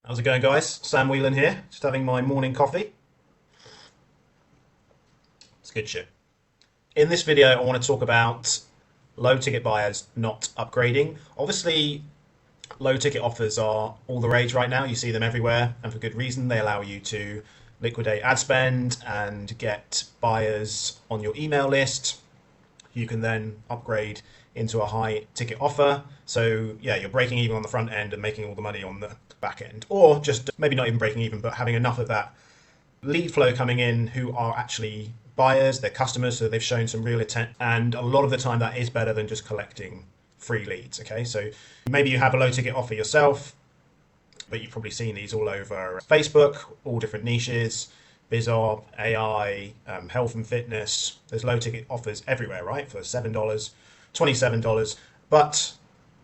How's it going, guys? Sam Whelan here, just having my morning coffee. It's good shit. In this video, I want to talk about low ticket buyers not upgrading. Obviously, low ticket offers are all the rage right now. You see them everywhere, and for good reason. They allow you to liquidate ad spend and get buyers on your email list. You can then upgrade into a high ticket offer. So yeah, you're breaking even on the front end and making all the money on the back end, or just maybe not even breaking even, but having enough of that lead flow coming in who are actually buyers, they're customers, so they've shown some real intent. And a lot of the time, that is better than just collecting free leads. Okay, so maybe you have a low ticket offer yourself, but you've probably seen these all over Facebook, all different niches. BizOp, AI, health and fitness. There's low ticket offers everywhere, right? For $7, $27. But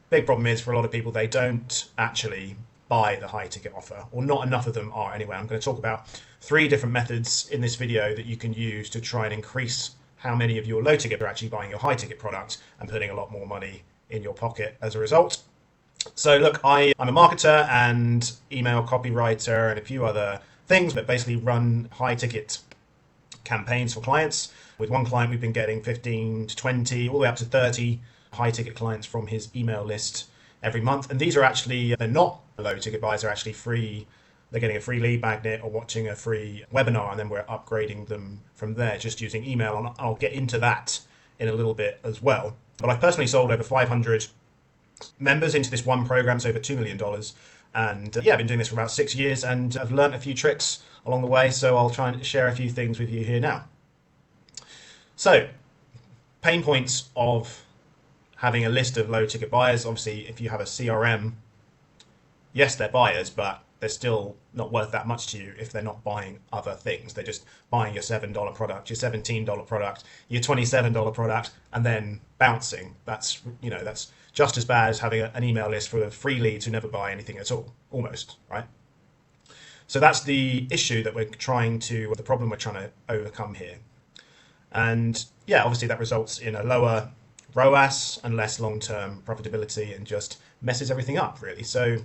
big problem is for a lot of people, they don't actually buy the high ticket offer, or not enough of them are anyway. I'm going to talk about 3 different methods in this video that you can use to try and increase how many of your low ticket are actually buying your high ticket product and putting a lot more money in your pocket as a result. So look, I'm a marketer and email copywriter and a few other things, but basically run high ticket campaigns for clients. With one client, we've been getting 15 to 20, all the way up to 30 high ticket clients from his email list every month. And these are actually, they're not low ticket buys, they're actually free. They're getting a free lead magnet or watching a free webinar, and then we're upgrading them from there just using email. And I'll get into that in a little bit as well. But I've personally sold over 500 members into this one program, so over $2 million. And yeah, I've been doing this for about 6 years, and I've learned a few tricks along the way, so I'll try and share a few things with you here now. So, pain points of having a list of low ticket buyers. Obviously, if you have a CRM, yes, they're buyers, but they're still not worth that much to you if they're not buying other things. They're just buying your $7 product, your $17 product, your $27 product, and then bouncing. That's just as bad as having an email list full of free leads who never buy anything at all, almost, right? So that's the issue that the problem we're trying to overcome here. And yeah, obviously that results in a lower ROAS and less long-term profitability, and just messes everything up, really. So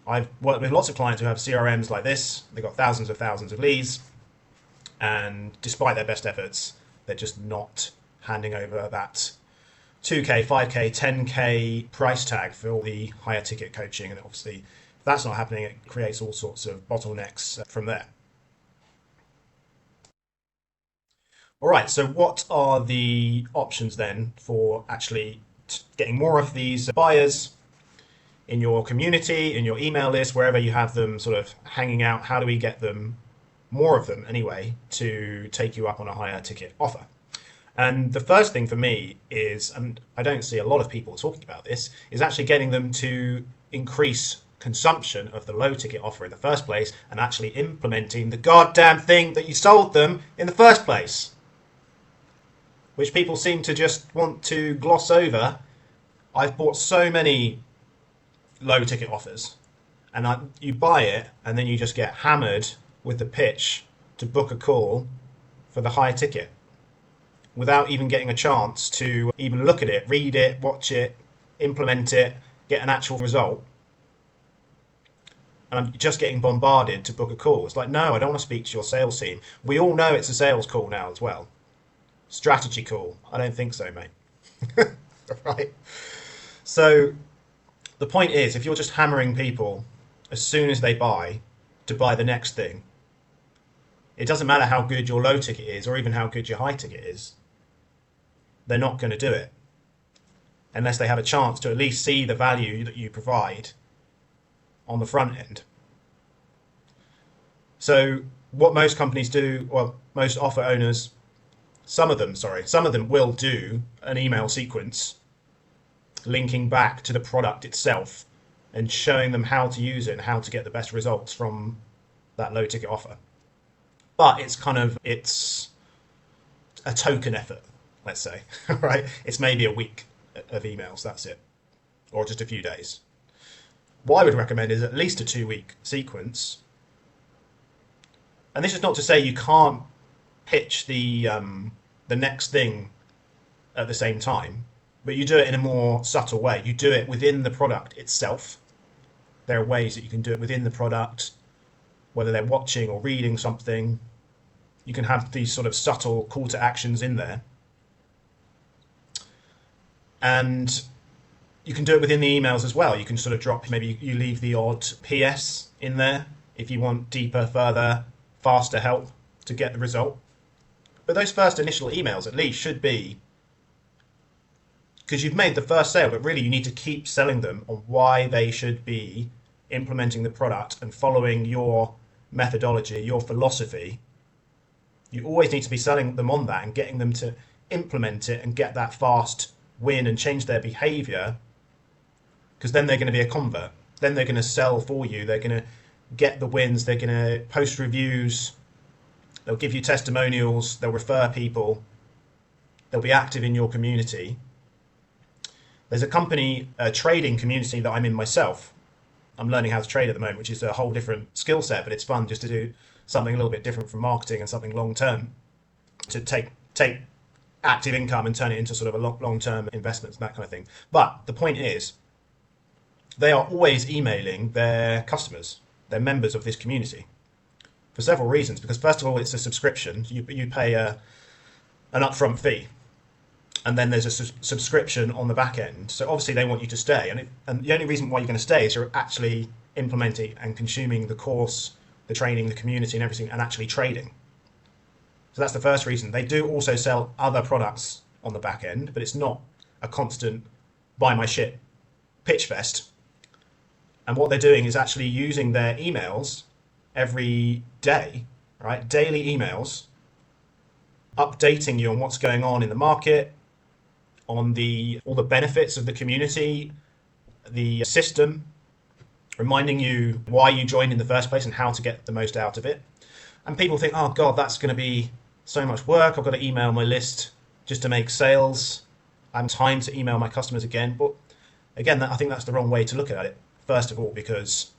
I've worked with lots of clients who have CRMs like this. They've got thousands of leads, and despite their best efforts, they're just not handing over that 2K, 5K, 10K price tag for all the higher ticket coaching. And obviously, if that's not happening, it creates all sorts of bottlenecks from there. All right, so what are the options then for actually getting more of these buyers in your community, in your email list, wherever you have them sort of hanging out? How do we get them, more of them anyway, to take you up on a higher ticket offer? And the first thing for me is, and I don't see a lot of people talking about this, is actually getting them to increase consumption of the low ticket offer in the first place, and actually implementing the goddamn thing that you sold them in the first place, which people seem to just want to gloss over. I've bought so many low ticket offers, and you buy it and then you just get hammered with the pitch to book a call for the high ticket without even getting a chance to even look at it, read it, watch it, implement it, get an actual result. And I'm just getting bombarded to book a call. It's like, no, I don't want to speak to your sales team. We all know it's a sales call now as well. Strategy call. I don't think so, mate. Right? So the point is, if you're just hammering people as soon as they buy to buy the next thing, it doesn't matter how good your low ticket is or even how good your high ticket is. They're not going to do it unless they have a chance to at least see the value that you provide on the front end. So what most companies do, well, most offer owners, some of them will do an email sequence linking back to the product itself and showing them how to use it and how to get the best results from that low ticket offer. But it's a token effort, let's say, right? It's maybe a week of emails, that's it, or just a few days. What I would recommend is at least a 2-week sequence. And this is not to say you can't pitch the next thing at the same time, but you do it in a more subtle way. You do it within the product itself. There are ways that you can do it within the product, whether they're watching or reading something. You can have these sort of subtle call to actions in there. And you can do it within the emails as well. You can sort of drop, maybe you leave the odd PS in there if you want deeper, further, faster help to get the result. But those first initial emails at least should be, because you've made the first sale, but really you need to keep selling them on why they should be implementing the product and following your methodology, your philosophy. You always need to be selling them on that and getting them to implement it and get that fast win and change their behavior, because then they're going to be a convert. Then they're going to sell for you. They're going to get the wins. They're going to post reviews. They'll give you testimonials. They'll refer people. They'll be active in your community. There's a company, a trading community that I'm in myself. I'm learning how to trade at the moment, which is a whole different skill set, but it's fun just to do something a little bit different from marketing and something long term, to take active income and turn it into sort of a long term investments and that kind of thing. But the point is, they are always emailing their customers, their members of this community, for several reasons. Because first of all, it's a subscription. You pay an upfront fee, and then there's a subscription on the back end. So obviously they want you to stay, and the only reason why you're going to stay is you're actually implementing and consuming the course, the training, the community, and everything, and actually trading. So that's the first reason. They do also sell other products on the back end, but it's not a constant buy my shit pitch fest. And what they're doing is actually using their emails every day, right? Daily emails, updating you on what's going on in the market, on all the benefits of the community, the system, reminding you why you joined in the first place and how to get the most out of it. And people think, oh God, that's going to be so much work. I've got to email my list just to make sales. I have time to email my customers again. But again, I think that's the wrong way to look at it. First of all, because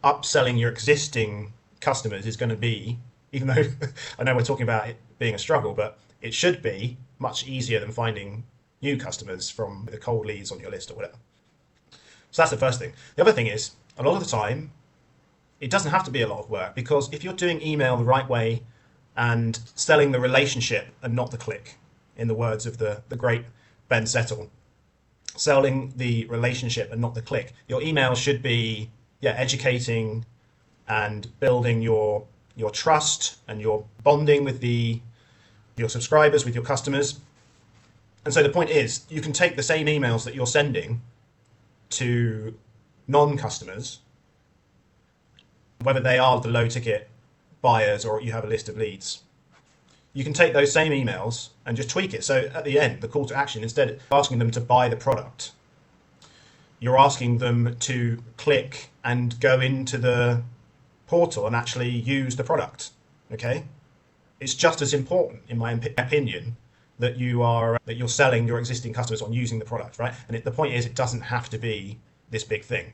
upselling your existing customers is going to be, even though I know we're talking about it being a struggle, but it should be much easier than finding new customers from the cold leads on your list or whatever. So that's the first thing. The other thing is, a lot of the time, it doesn't have to be a lot of work, because if you're doing email the right way and selling the relationship and not the click, in the words of the great Ben Settle, selling the relationship and not the click, your email should be educating and building your trust and your bonding with your subscribers, with your customers. And so the point is, you can take the same emails that you're sending to non-customers, whether they are the low ticket buyers or you have a list of leads. You can take those same emails and just tweak it. So at the end, the call to action, instead of asking them to buy the product, you're asking them to click and go into the portal and actually use the product. Okay? It's just as important, in my opinion, that you're selling your existing customers on using the product, right? And the point is, it doesn't have to be this big thing.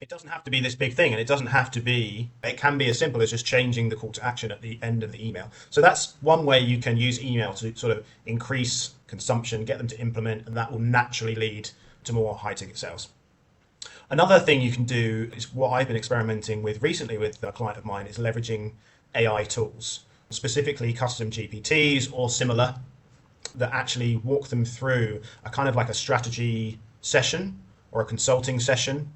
It doesn't have to be this big thing, and it can be as simple as just changing the call to action at the end of the email. So that's one way you can use email to sort of increase consumption, get them to implement, and that will naturally lead to more high ticket sales. Another thing you can do is what I've been experimenting with recently with a client of mine, is leveraging AI tools, specifically custom GPTs or similar, that actually walk them through a kind of like a strategy session or a consulting session,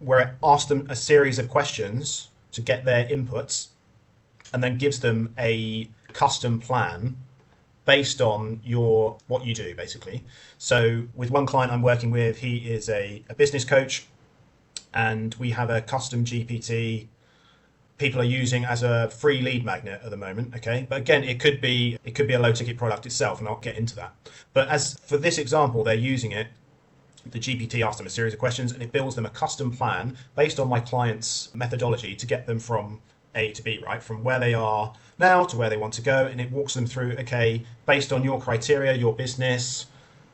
where it asks them a series of questions to get their inputs, and then gives them a custom plan based on what you do, basically. So with one client I'm working with, he is a business coach, and we have a custom GPT people are using as a free lead magnet at the moment. Okay, but again, it could be a low ticket product itself, and I'll get into that. But as for this example, they're using it. The GPT asks them a series of questions, and it builds them a custom plan based on my client's methodology to get them from A to B, right? From where they are now to where they want to go. And it walks them through, okay, based on your criteria, your business,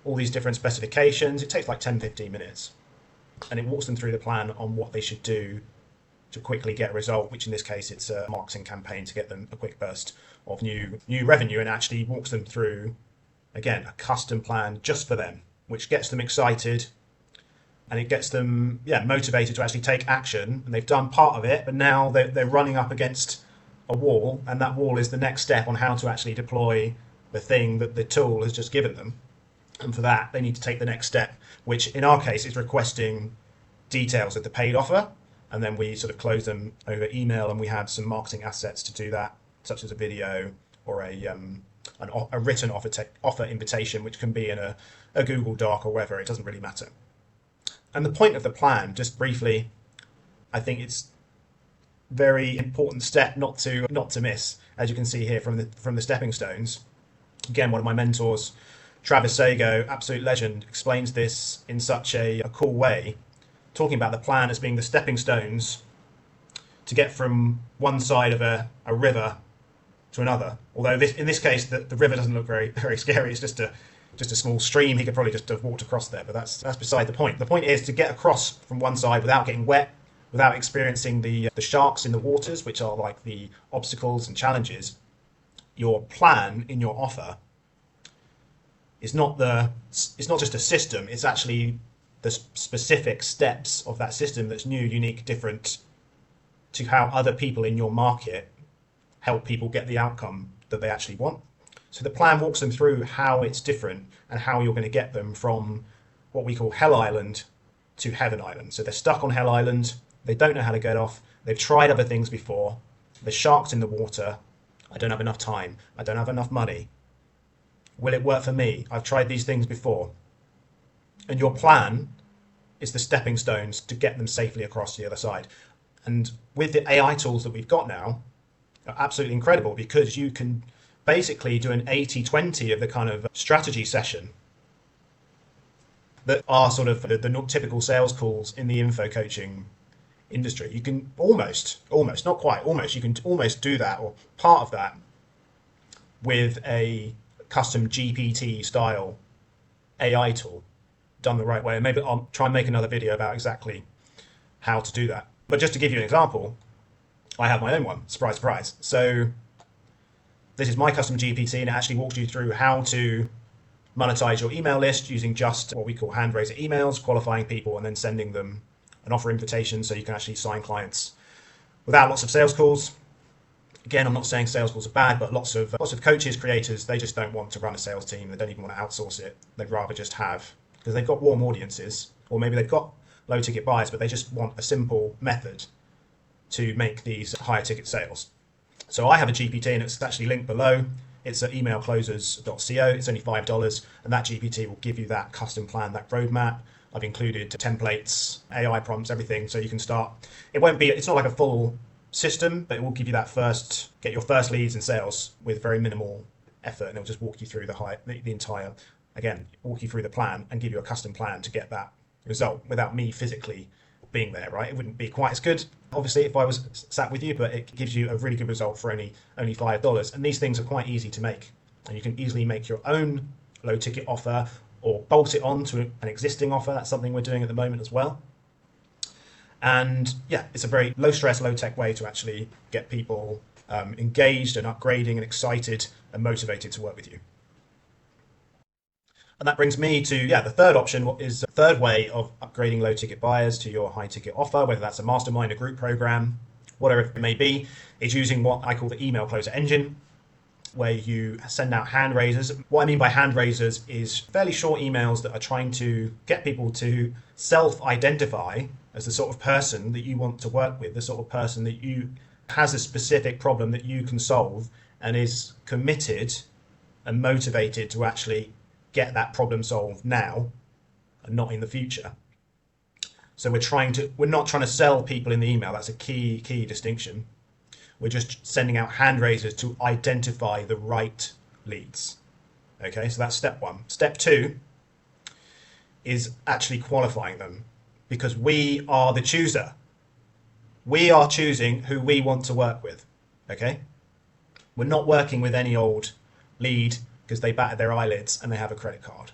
all these different specifications. It takes like 10-15 minutes. And it walks them through the plan on what they should do to quickly get a result, which in this case, it's a marketing campaign to get them a quick burst of new revenue, and actually walks them through, again, a custom plan just for them, which gets them excited, and it gets them motivated to actually take action, and they've done part of it, but now they're running up against a wall, and that wall is the next step on how to actually deploy the thing that the tool has just given them. And for that, they need to take the next step, which in our case is requesting details of the paid offer, and then we sort of close them over email, and we have some marketing assets to do that, such as a video or a written offer invitation, which can be in a Google Doc or wherever. It doesn't really matter. And the point of the plan, just briefly, I think it's very important step not to miss, as you can see here from the stepping stones. Again, one of my mentors, Travis Sago, absolute legend, explains this in such a cool way, talking about the plan as being the stepping stones to get from one side of a river to another. Although in this case, the river doesn't look very, very scary. It's just a small stream. He could probably just have walked across there, but that's beside the point. The point is to get across from one side without getting wet, without experiencing the sharks in the waters, which are like the obstacles and challenges. Your plan in your offer is not just a system. It's actually the specific steps of that system that's new, unique, different to how other people in your market help people get the outcome that they actually want. So the plan walks them through how it's different and how you're going to get them from what we call Hell Island to Heaven Island. So they're stuck on Hell Island. They don't know how to get off. They've tried other things before. There's sharks in the water. I don't have enough time. I don't have enough money. Will it work for me? I've tried these things before. And your plan is the stepping stones to get them safely across the other side. And with the AI tools that we've got now, are absolutely incredible, because you can basically do an 80-20 of the kind of strategy session that are sort of the typical sales calls in the info coaching industry. You can almost, not quite, you can almost do that, or part of that, with a custom GPT style AI tool done the right way. And maybe I'll try and make another video about exactly how to do that. But just to give you an example, I have my own one, surprise, surprise. So this is my custom GPT, and it actually walks you through how to monetize your email list using just what we call hand raiser emails, qualifying people and then sending them an offer invitation so you can actually sign clients without lots of sales calls. Again, I'm not saying sales calls are bad, but lots of coaches, creators, they just don't want to run a sales team. They don't even want to outsource it. They'd rather just have, because they've got warm audiences, or maybe they've got low ticket buyers, but they just want a simple method to make these higher ticket sales. So I have a GPT, and it's actually linked below. It's at emailclosers.co. It's only $5, and that GPT will give you that custom plan, that roadmap. I've included templates, AI prompts, everything, so you can start. It's not like a full system, but it will give you get your first leads and sales with very minimal effort, and it'll just walk you through the entire, again, walk you through the plan and give you a custom plan to get that result without me physically being there, right? It wouldn't be quite as good, obviously, if I was sat with you, but it gives you a really good result for only $5. And these things are quite easy to make, and you can easily make your own low ticket offer or bolt it on to an existing offer. That's something we're doing at the moment as well. And yeah, it's a very low stress, low tech way to actually get people engaged and upgrading and excited and motivated to work with you. And that brings me to, the third option, what is the third way of upgrading low ticket buyers to your high ticket offer, whether that's a mastermind, a group program, whatever it may be, is using what I call the email closer engine, where you send out hand raisers. What I mean by hand raisers is fairly short emails that are trying to get people to self-identify as the sort of person that you want to work with, the sort of person that has a specific problem that you can solve and is committed and motivated to actually get that problem solved now and not in the future. So we're not trying to sell people in the email. That's a key distinction. We're just sending out hand raisers to identify the right leads. Okay, so that's step one. Step two is actually qualifying them, because we are the chooser. We are choosing who we want to work with. Okay, we're not working with any old lead because they batted their eyelids and they have a credit card.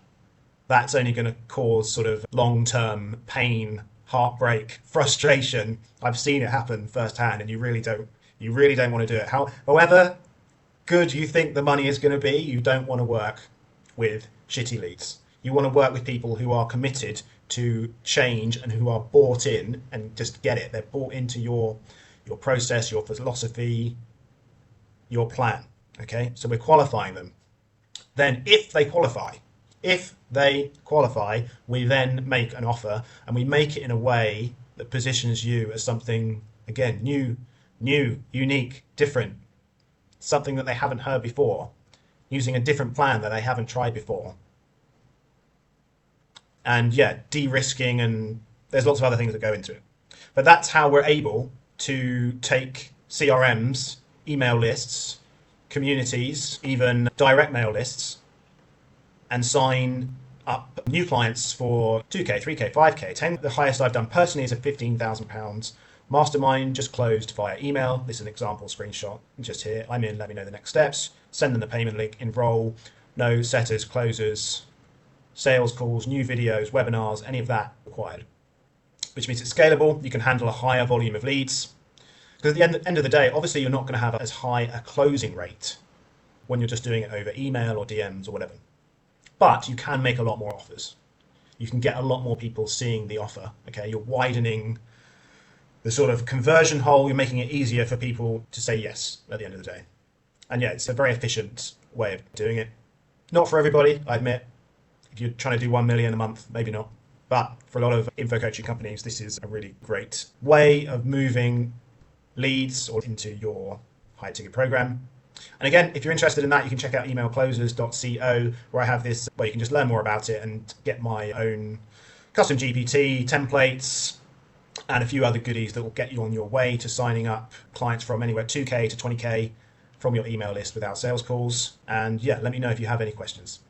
That's only going to cause sort of long-term pain, heartbreak, frustration. I've seen it happen firsthand, and you really don't want to do it. However good you think the money is going to be, you don't want to work with shitty leads. You want to work with people who are committed to change and who are bought in and just get it. They're bought into your process, your philosophy, your plan. Okay, so we're qualifying them. Then, if they qualify, we then make an offer, and we make it in a way that positions you as something, again, new, unique, different, something that they haven't heard before, using a different plan that they haven't tried before. And yeah, de-risking, and there's lots of other things that go into it. But that's how we're able to take CRMs, email lists, communities, even direct mail lists, and sign up new clients for 2K, 3K, 5K, 10. The highest I've done personally is a £15,000 mastermind, just closed via email. This is an example screenshot just here. I'm in, let me know the next steps. Send them the payment link, enroll, no setters, closers, sales calls, new videos, webinars, any of that required. Which means it's scalable. You can handle a higher volume of leads. Because at the end of the day, obviously you're not going to have as high a closing rate when you're just doing it over email or DMs or whatever. But you can make a lot more offers. You can get a lot more people seeing the offer. Okay, you're widening the sort of conversion hole. You're making it easier for people to say yes at the end of the day. And yeah, it's a very efficient way of doing it. Not for everybody, I admit. If you're trying to do 1 million a month, maybe not. But for a lot of info coaching companies, this is a really great way of moving leads or into your high ticket program. And again, if you're interested in that, you can check out emailclosers.co, where I have this, where you can just learn more about it and get my own custom GPT templates and a few other goodies that will get you on your way to signing up clients from anywhere 2K to 20K from your email list without sales calls. And yeah, let me know if you have any questions.